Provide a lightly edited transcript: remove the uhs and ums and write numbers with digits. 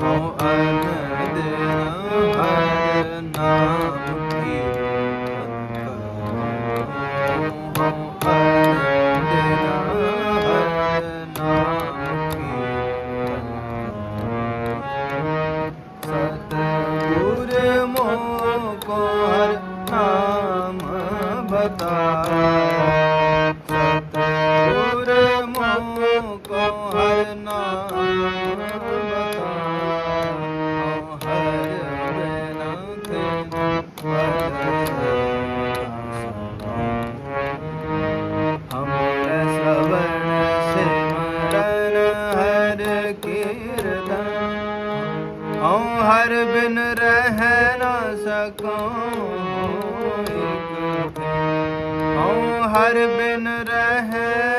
ਹਉ ਅਨ ਦਿਨ ਹਰ ਨਾਮ ਕੀਰਤਨ ਕਰੋ। ਹਉ ਅਨ ਦਿਨ ਹਰ ਨਾਮ ਕੀਰਤਨ ਕਰੋ। ਸਤਿਗੁਰ ਮੋਕੋ ਹਰਿ ਨਾਮ ਬਤਾਇਆ। ਸਤਿਗੁਰ ਮੋਕੋ ਹਰਿ ਨਾਮ ਬਤਾਇਆ। ਹਰਿ ਬਿਨ ਤਿਨ ਪਰਦੇਸ ਹਮਰੇ ਸਵਣ ਸਿਮਰਨ ਹਰਿ ਕੀਰਤਨ। ਹਉ ਹਰਿ ਬਿਨ ਰਹਿ ਨਾ ਸਕਉ ਇਕ। ਹਉ ਹਰਿ ਬਿਨ ਰਹਿ